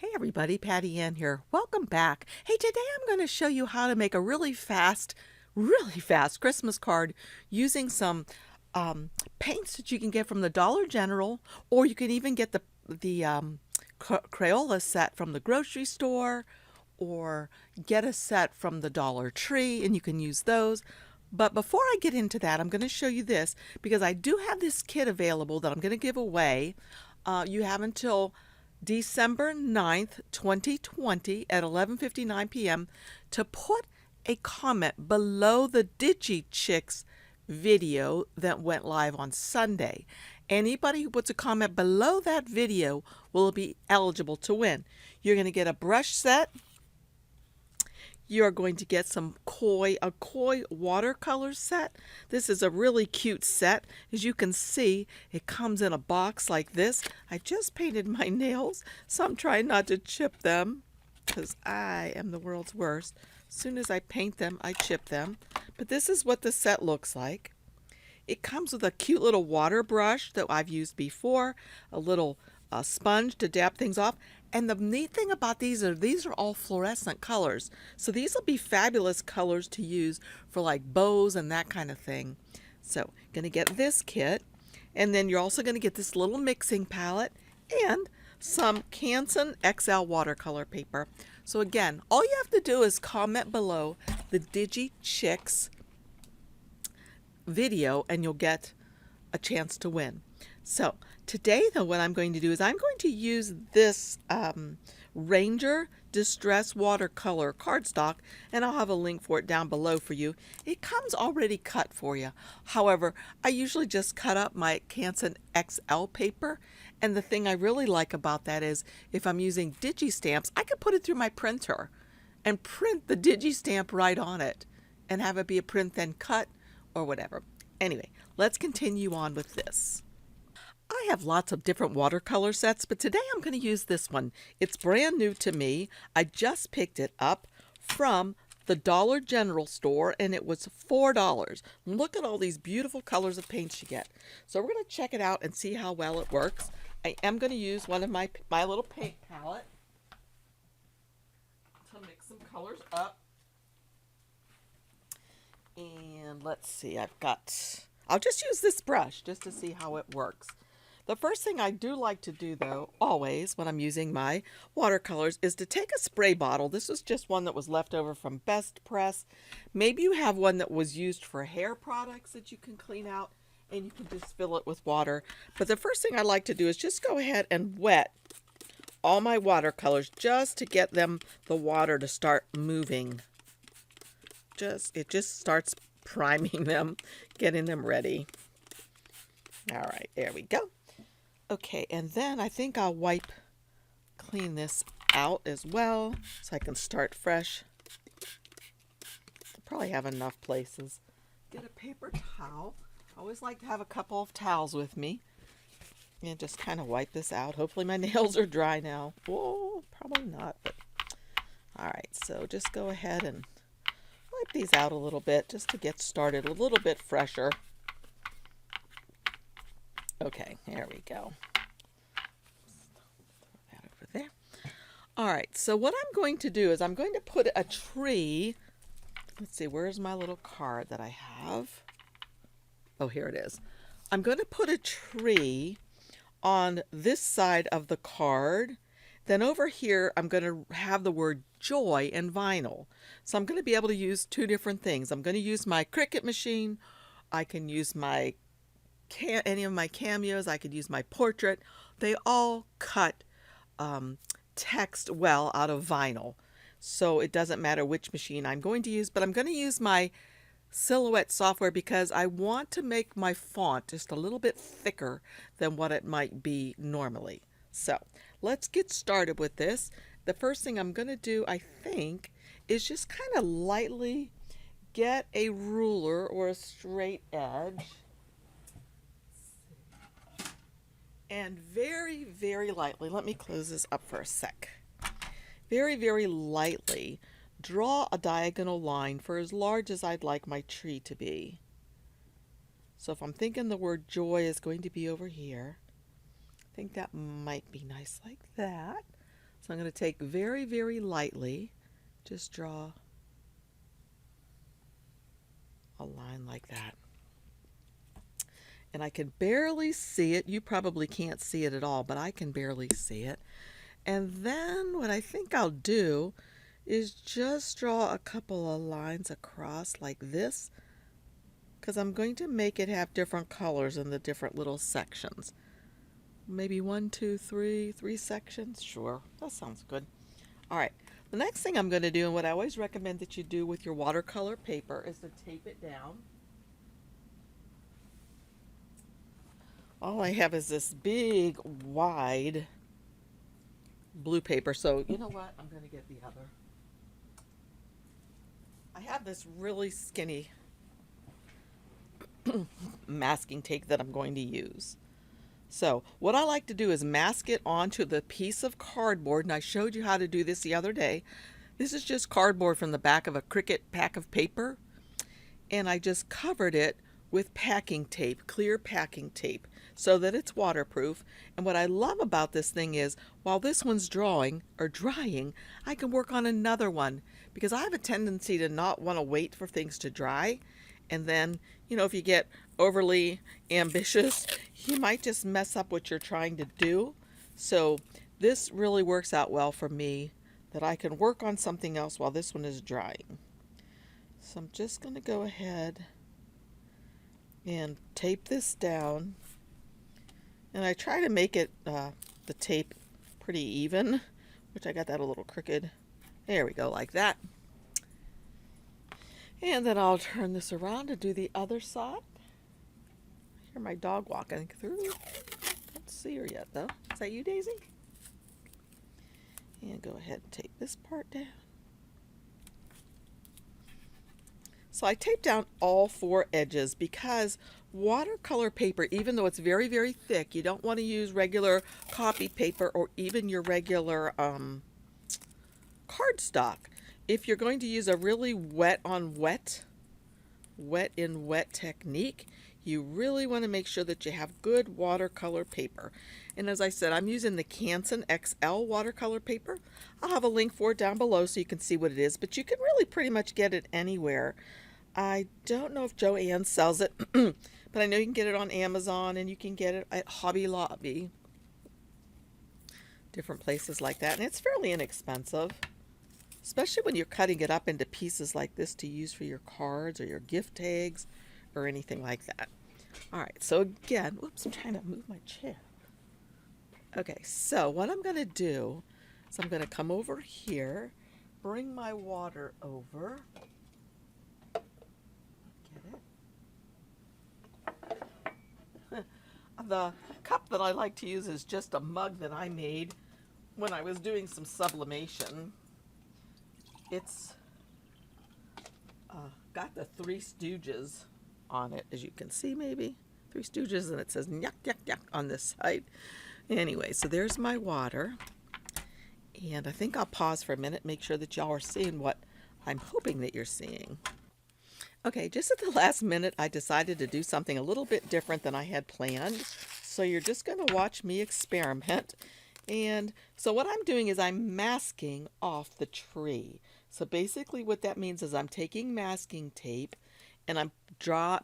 Hey everybody, PattyAnne here. Welcome back. Hey, today I'm going to show you how to make a really fast Christmas card using some paints that you can get from the Dollar General, or you can even get the Crayola set from the grocery store, or get a set from the Dollar Tree, and you can use those. But before I get into that, I'm going to show you this because I do have this kit available that I'm going to give away. You have until December 9th, 2020 at 11:59 p.m. to put a comment below the DIGI Chicks video that went live on Sunday. Anybody who puts a comment below that video will be eligible to win. You're going to get a brush set. You're going to get a koi watercolor set. This is a really cute set. As you can see, it comes in a box like this. I just painted my nails, so I'm trying not to chip them because I am the world's worst. As soon as I paint them, I chip them. But this is what the set looks like. It comes with a cute little water brush that I've used before, a little sponge to dab things off. And the neat thing about these are all fluorescent colors. So these will be fabulous colors to use for like bows and that kind of thing. So going to get this kit. And then you're also going to get this little mixing palette and some Canson XL watercolor paper. So again, all you have to do is comment below the DIGI Chicks video and you'll get a chance to win. So today though, what I'm going to do is I'm going to use this Ranger Distress Watercolor cardstock, and I'll have a link for it down below for you. It comes already cut for you. However, I usually just cut up my Canson XL paper, and the thing I really like about that is if I'm using Digi stamps, I can put it through my printer and print the Digi stamp right on it and have it be a print then cut or whatever. Anyway, let's continue on with this. I have lots of different watercolor sets, but today I'm going to use this one. It's brand new to me. I just picked it up from the Dollar General store, and it was $4. Look at all these beautiful colors of paints you get. So we're going to check it out and see how well it works. I am going to use one of my little paint palette to mix some colors up. And let's see, I'll just use this brush just to see how it works. The first thing I do like to do, though, always when I'm using my watercolors, is to take a spray bottle. This is just one that was left over from Best Press. Maybe you have one that was used for hair products that you can clean out, and you can just fill it with water. But the first thing I like to do is just go ahead and wet all my watercolors just to get the water to start moving. It just starts priming them, getting them ready. All right, there we go. Okay, and then I think I'll clean this out as well so I can start fresh. I'll probably have enough places. Get a paper towel. I always like to have a couple of towels with me. And just kind of wipe this out. Hopefully my nails are dry now. Whoa, probably not. But all right, so just go ahead and wipe these out a little bit just to get started a little bit fresher. Okay, there we go. Throw that over there. All right, so what I'm going to do is I'm going to put a tree. Let's see, where's my little card that I have? Oh, here it is. I'm going to put a tree on this side of the card. Then over here, I'm going to have the word joy in vinyl. So I'm going to be able to use two different things. I'm going to use my Cricut machine. I can use any of my cameos. I could use my portrait. They all cut text well out of vinyl. So it doesn't matter which machine I'm going to use, but I'm going to use my Silhouette software because I want to make my font just a little bit thicker than what it might be normally. So let's get started with this. The first thing I'm going to do, I think, is just kind of lightly get a ruler or a straight edge. And very, very lightly, let me close this up for a sec. Very, very lightly draw a diagonal line for as large as I'd like my tree to be. So if I'm thinking the word joy is going to be over here, I think that might be nice like that. So I'm going to take very, very lightly, just draw a line like that. And I can barely see it. You probably can't see it at all, but I can barely see it. And then what I think I'll do is just draw a couple of lines across like this, because I'm going to make it have different colors in the different little sections. Maybe 1, 2, 3, 3 sections. Sure, that sounds good. All right, the next thing I'm going to do, and what I always recommend that you do with your watercolor paper, is to tape it down. All I have is this big, wide blue paper, so you know what? I'm going to get the other. I have this really skinny masking tape that I'm going to use. So what I like to do is mask it onto the piece of cardboard, and I showed you how to do this the other day. This is just cardboard from the back of a Cricut pack of paper, and I just covered it with packing tape, clear packing tape, so that it's waterproof. And what I love about this thing is, while this one's drying, I can work on another one, because I have a tendency to not want to wait for things to dry. And then, you know, if you get overly ambitious, you might just mess up what you're trying to do. So this really works out well for me, that I can work on something else while this one is drying. So I'm just going to go ahead and tape this down. And I try to make it, the tape pretty even, which I got that a little crooked. There we go, like that. And then I'll turn this around and do the other side. I hear my dog walking through. Don't see her yet, though. Is that you, Daisy? And go ahead and tape this part down. So I tape down all 4 edges, because watercolor paper, even though it's very, very thick, you don't want to use regular copy paper or even your regular cardstock. If you're going to use a really wet on wet, wet in wet technique, you really want to make sure that you have good watercolor paper. And as I said, I'm using the Canson XL watercolor paper. I'll have a link for it down below so you can see what it is, but you can really pretty much get it anywhere. I don't know if Joanne sells it, but I know you can get it on Amazon, and you can get it at Hobby Lobby, different places like that. And it's fairly inexpensive, especially when you're cutting it up into pieces like this to use for your cards or your gift tags or anything like that. All right, so again, whoops, I'm trying to move my chair. Okay, so what I'm going to do is I'm going to come over here, bring my water over. The cup that I like to use is just a mug that I made when I was doing some sublimation. It's got the Three Stooges on it, as you can see, maybe. Three Stooges, and it says yuck, yuck, yuck on this side. Anyway, so there's my water. And I think I'll pause for a minute, make sure that y'all are seeing what I'm hoping that you're seeing. Okay, just at the last minute, I decided to do something a little bit different than I had planned. So you're just going to watch me experiment. And so what I'm doing is I'm masking off the tree. So basically what that means is I'm taking masking tape and I'm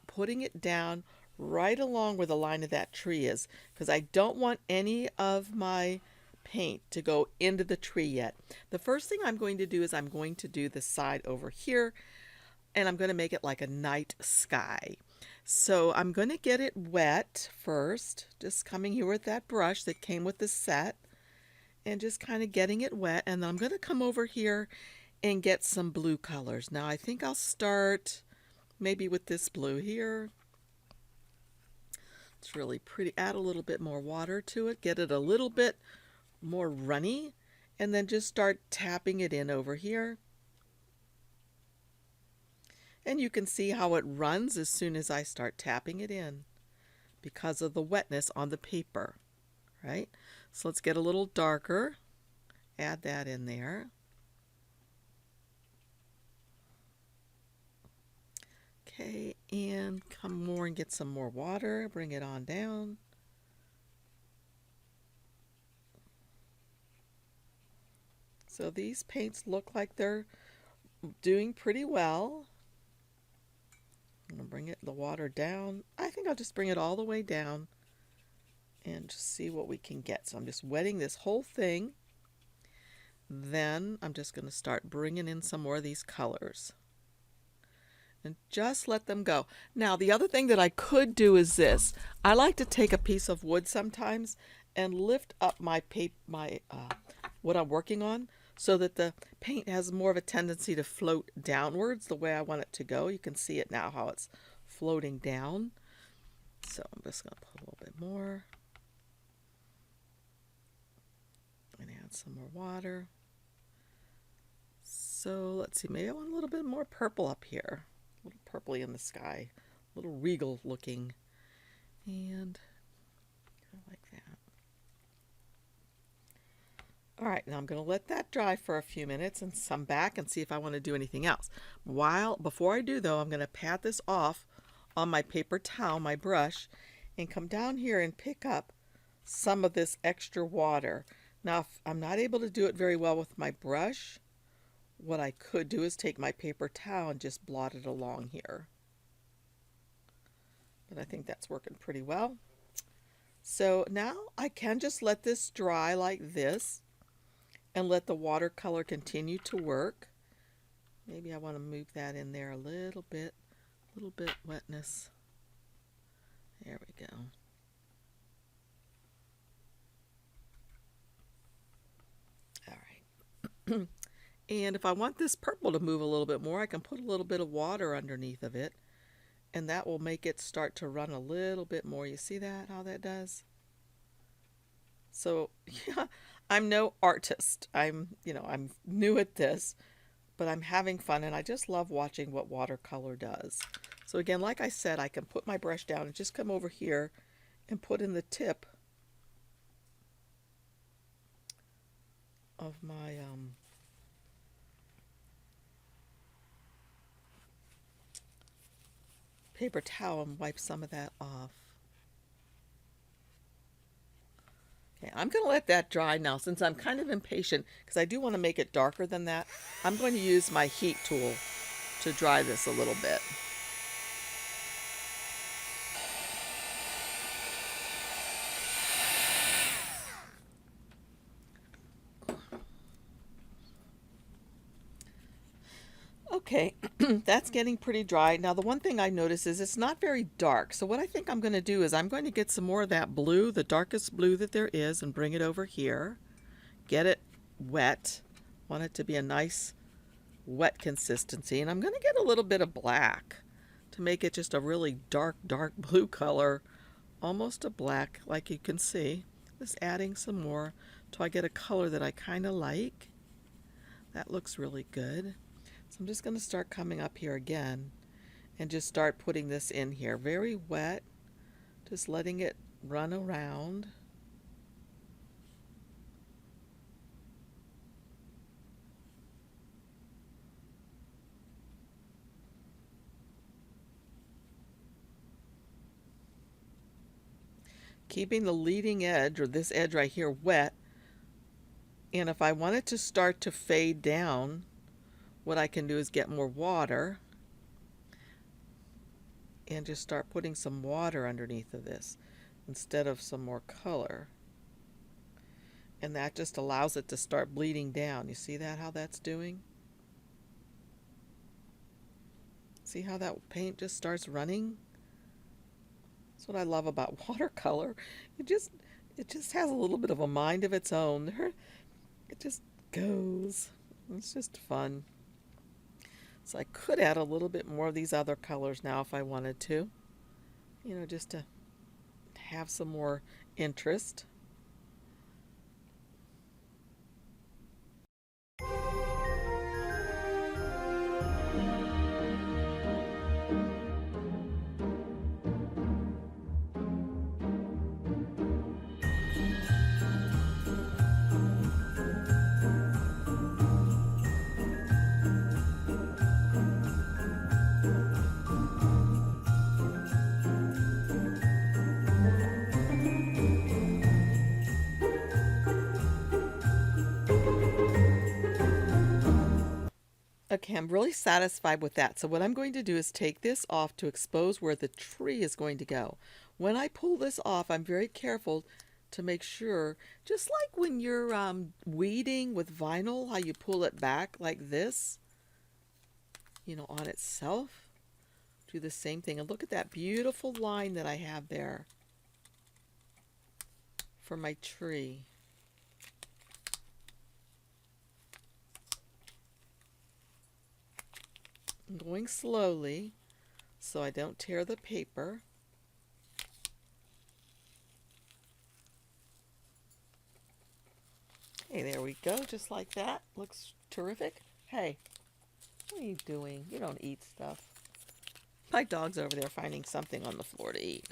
putting it down right along where the line of that tree is, because I don't want any of my paint to go into the tree yet. The first thing I'm going to do is I'm going to do the side over here, and I'm going to make it like a night sky. So I'm going to get it wet first, just coming here with that brush that came with the set and just kind of getting it wet. And then I'm going to come over here and get some blue colors. Now I think I'll start maybe with this blue here. It's really pretty. Add a little bit more water to it, get it a little bit more runny, and then just start tapping it in over here. And you can see how it runs as soon as I start tapping it in because of the wetness on the paper, right? So let's get a little darker. Add that in there. Okay, and come more and get some more water. Bring it on down. So these paints look like they're doing pretty well. I'm going to bring the water down. I think I'll just bring it all the way down and just see what we can get. So I'm just wetting this whole thing. Then I'm just going to start bringing in some more of these colors. And just let them go. Now, the other thing that I could do is this. I like to take a piece of wood sometimes and lift up my what I'm working on so that the paint has more of a tendency to float downwards the way I want it to go. You can see it now how it's floating down. So I'm just going to put a little bit more and add some more water. So let's see, maybe I want a little bit more purple up here. A little purpley in the sky, a little regal looking, and I like that. All right, now I'm going to let that dry for a few minutes and come back and see if I want to do anything else. Before I do though, I'm going to pat this off on my paper towel, my brush, and come down here and pick up some of this extra water. Now, if I'm not able to do it very well with my brush, what I could do is take my paper towel and just blot it along here. But I think that's working pretty well. So now I can just let this dry like this and let the watercolor continue to work. Maybe I want to move that in there a little bit wetness. There we go. All right. And if I want this purple to move a little bit more, I can put a little bit of water underneath of it, and that will make it start to run a little bit more. You see that, how that does? So, yeah, I'm no artist. I'm new at this, but I'm having fun, and I just love watching what watercolor does. So again, like I said, I can put my brush down and just come over here and put in the tip of my paper towel and wipe some of that off. Okay, I'm going to let that dry now since I'm kind of impatient because I do want to make it darker than that. I'm going to use my heat tool to dry this a little bit. Okay, that's getting pretty dry. Now the one thing I notice is it's not very dark. So what I think I'm going to do is I'm going to get some more of that blue, the darkest blue that there is, and bring it over here. Get it wet. Want it to be a nice wet consistency. And I'm going to get a little bit of black to make it just a really dark blue color. Almost a black, like you can see. Just adding some more till I get a color that I kind of like. That looks really good. So I'm just going to start coming up here again and just start putting this in here. Very wet, just letting it run around. Keeping the leading edge, or this edge right here, wet. And if I want it to start to fade down, what I can do is get more water and just start putting some water underneath of this instead of some more color. And that just allows it to start bleeding down. You see that, how that's doing? See how that paint just starts running? That's what I love about watercolor. It just has a little bit of a mind of its own. It just goes. It's just fun. So I could add a little bit more of these other colors now if I wanted to, just to have some more interest. Okay, I'm really satisfied with that. So what I'm going to do is take this off to expose where the tree is going to go. When I pull this off, I'm very careful to make sure, just like when you're weeding with vinyl, how you pull it back like this, you know, on itself. Do the same thing. And look at that beautiful line that I have there for my tree. I'm going slowly so I don't tear the paper. Hey, there we go, just like that. Looks terrific. Hey, what are you doing? You don't eat stuff. My dog's over there finding something on the floor to eat.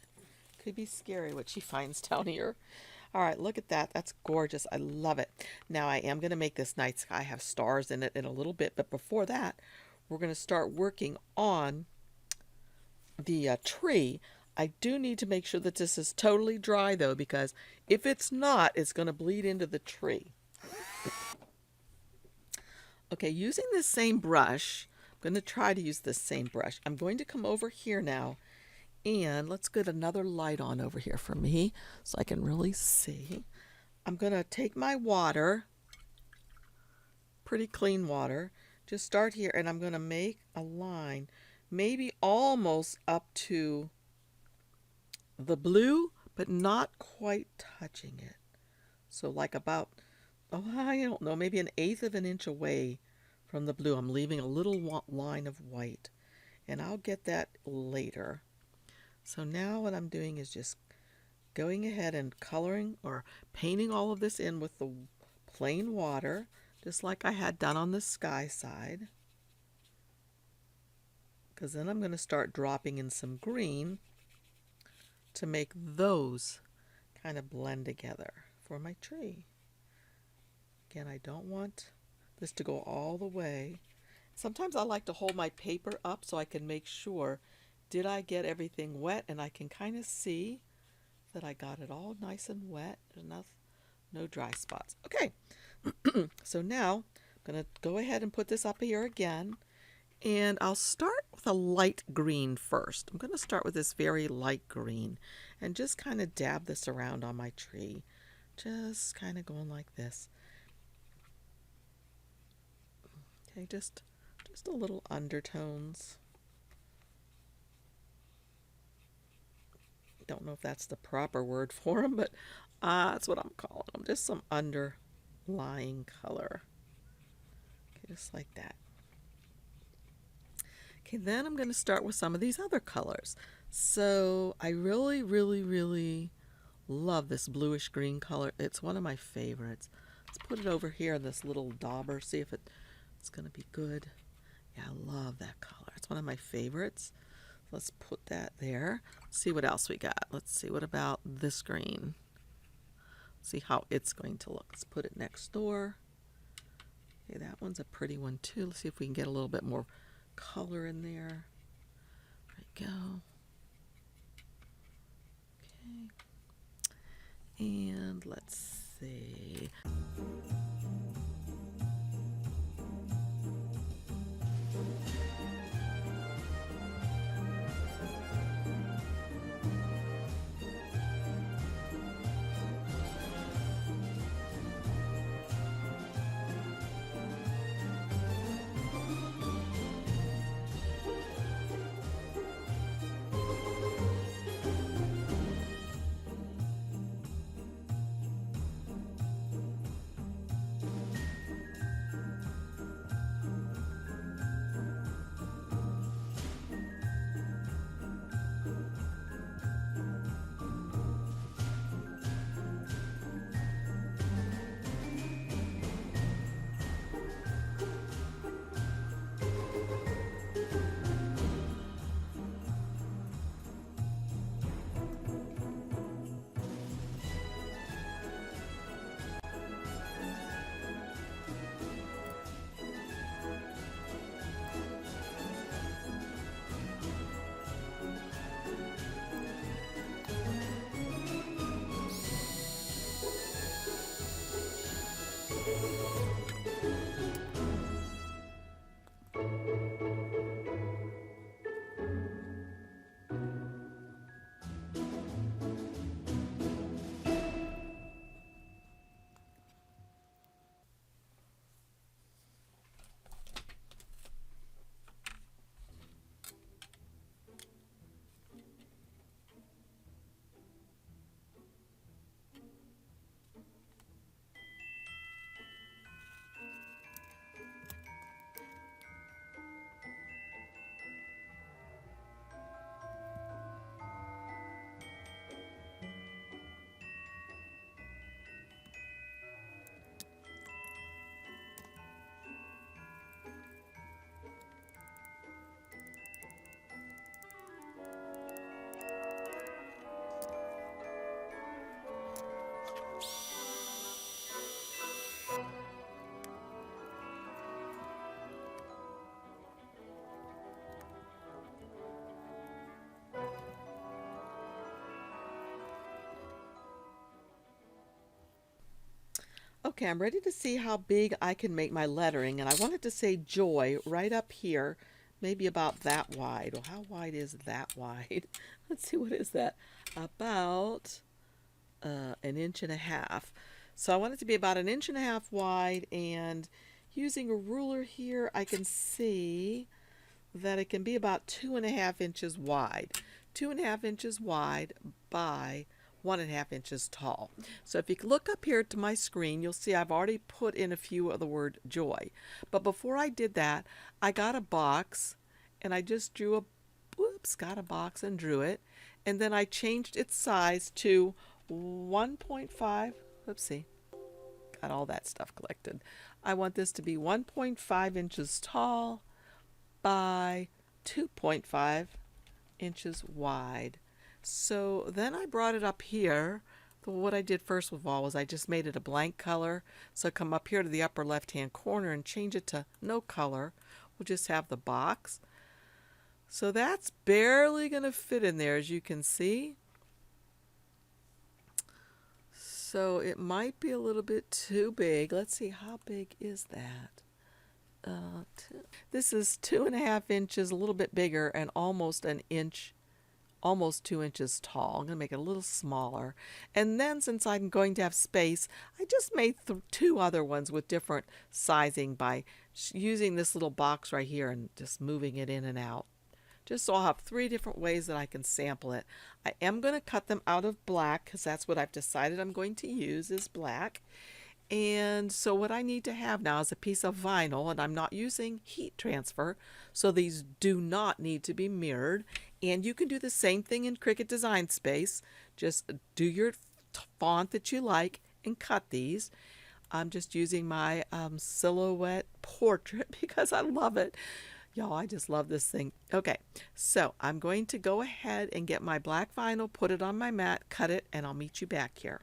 Could be scary what she finds down here. All right, look at that. That's gorgeous. I love it. Now I am going to make this night sky have stars in it in a little bit, but before that, we're going to start working on the tree. I do need to make sure that this is totally dry though, because if it's not, it's going to bleed into the tree. Okay, using this same brush, I'm going to try to use this same brush. I'm going to come over here now, and let's get another light on over here for me so I can really see. I'm going to take my water, pretty clean water, just start here, and I'm going to make a line, maybe almost up to the blue, but not quite touching it. So like about, oh, I don't know, maybe 1/8 of an inch away from the blue. I'm leaving a little line of white, and I'll get that later. So now what I'm doing is just going ahead and coloring or painting all of this in with the plain water, just like I had done on the sky side. Because then I'm going to start dropping in some green to make those kind of blend together for my tree. Again, I don't want this to go all the way. Sometimes I like to hold my paper up so I can make sure, did I get everything wet? And I can kind of see that I got it all nice and wet. There's no dry spots. Okay, so now I'm going to go ahead and put this up here again. And I'll start with a light green first. I'm going to start with this very light green and just kind of dab this around on my tree. Just kind of going like this. Okay, just a little undertones. Don't know if that's the proper word for them, but that's what I'm calling them. Just some underlying color. Okay, just like that. Okay, then I'm going to start with some of these other colors. So I really, really, really love this bluish green color. It's one of my favorites. Let's put it over here in this little dauber, see if it's going to be good. Yeah, I love that color. It's one of my favorites. Let's put that there. See what else we got. Let's see, what about this green? See how it's going to look. Let's put it next door. Okay, that one's a pretty one too. Let's see if we can get a little bit more color in there. There we go. Okay. And let's see. Okay, I'm ready to see how big I can make my lettering, and I wanted to say joy right up here, maybe about that wide. Well, how wide is that wide? Let's see, what is that? About an inch and a half. So I want it to be about an inch and a half wide, and using a ruler here, I can see that it can be about 2.5 inches wide. 2.5 inches wide by 1.5 inches tall. So if you look up here to my screen, you'll see I've already put in a few of the word joy. But before I did that, I got a box and I just drew got a box and drew it. And then I changed its size to 1.5, whoopsie, got all that stuff collected. I want this to be 1.5 inches tall by 2.5 inches wide. So then I brought it up here. What I did first of all was I just made it a blank color. So come up here to the upper left hand corner and change it to no color. We'll just have the box. So that's barely going to fit in there, as you can see. So it might be a little bit too big. Let's see, how big is that? This is 2.5 inches, a little bit bigger, and almost an inch, almost 2 inches tall. I'm going to make it a little smaller. And then since I'm going to have space, I just made 2 other ones with different sizing by using this little box right here and just moving it in and out. Just so I'll have 3 different ways that I can sample it. I am going to cut them out of black because that's what I've decided I'm going to use is black. And so what I need to have now is a piece of vinyl, and I'm not using heat transfer, so these do not need to be mirrored. And you can do the same thing in Cricut Design Space. Just do your font that you like and cut these. I'm just using my silhouette portrait because I love it. Y'all, I just love this thing. Okay, so I'm going to go ahead and get my black vinyl, put it on my mat, cut it, and I'll meet you back here.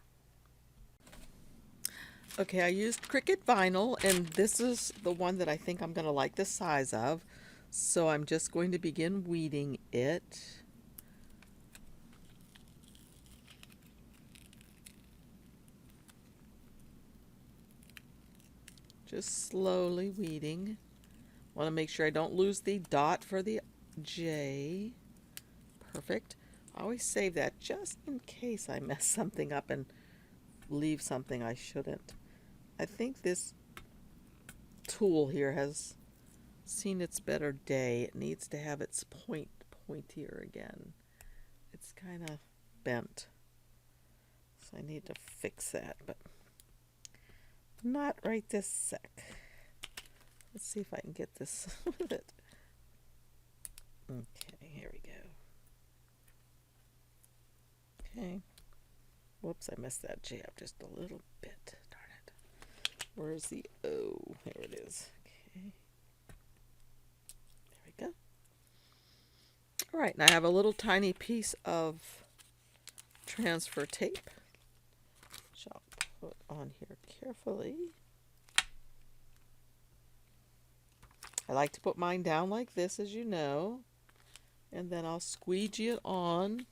Okay, I used Cricut vinyl, and this is the one that I think I'm going to like the size of. So I'm just going to begin weeding it. Just slowly weeding. Want to make sure I don't lose the dot for the J. Perfect. I always save that just in case I mess something up and leave something I shouldn't. I think this tool here has seen its better day. It needs to have its pointier again. It's kind of bent. So I need to fix that, but not right this sec. Let's see if I can get this with it. Okay, here we go. Okay. Whoops, I messed that J up just a little bit. Darn it. Where's the O? There it is. Okay. There we go. All right, now I have a little tiny piece of transfer tape, which I'll put on here carefully. I like to put mine down like this, as you know, and then I'll squeegee it on.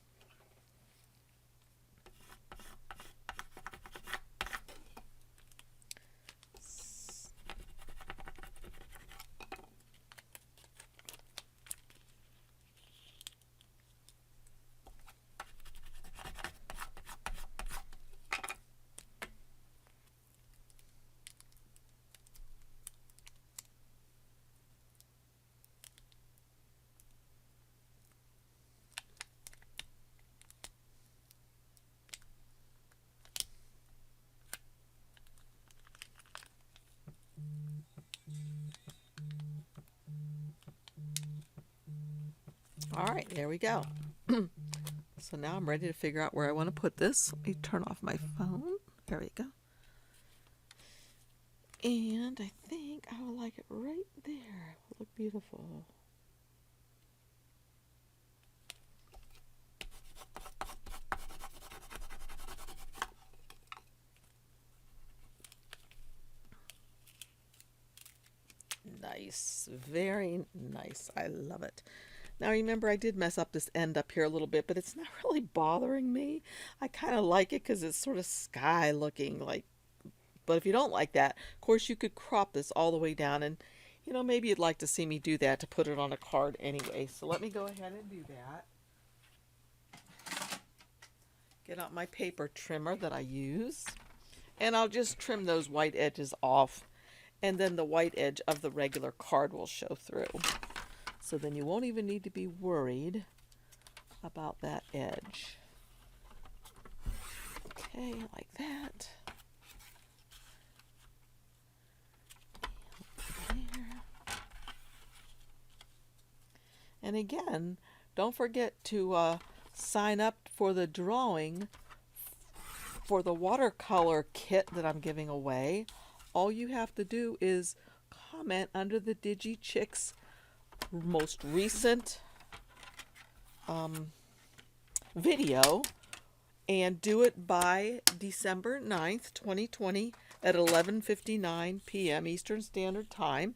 All right, there we go. So now I'm ready to figure out where I want to put this. Let me turn off my phone. There we go. And I think I will like it right there. It will look beautiful. Nice, very nice. I love it. Now remember, I did mess up this end up here a little bit, but it's not really bothering me. I kind of like it because it's sort of sky looking like, But if you don't like that, of course, you could crop this all the way down, and you know, maybe you'd like to see me do that to put it on a card anyway. So let me go ahead and do that. Get out my paper trimmer that I use, and I'll just trim those white edges off, and then the white edge of the regular card will show through. So then you won't even need to be worried about that edge. Okay, like that. And again, don't forget to sign up for the drawing for the watercolor kit that I'm giving away. All you have to do is comment under the DIGI Chicks most recent video and do it by December 9th, 2020 at 11:59 p.m. Eastern Standard Time,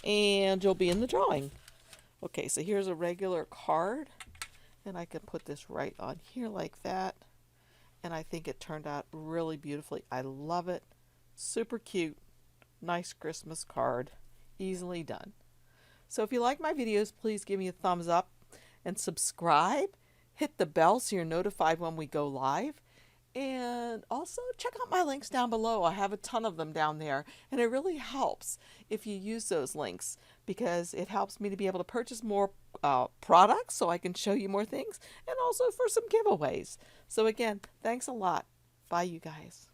and you'll be in the drawing. Okay, so here's a regular card, and I can put this right on here like that, and I think it turned out really beautifully. I love it. Super cute. Nice Christmas card. Easily done. So if you like my videos, please give me a thumbs up and subscribe. Hit the bell so you're notified when we go live. And also check out my links down below. I have a ton of them down there. And it really helps if you use those links, because it helps me to be able to purchase more products so I can show you more things, and also for some giveaways. So again, thanks a lot. Bye, you guys.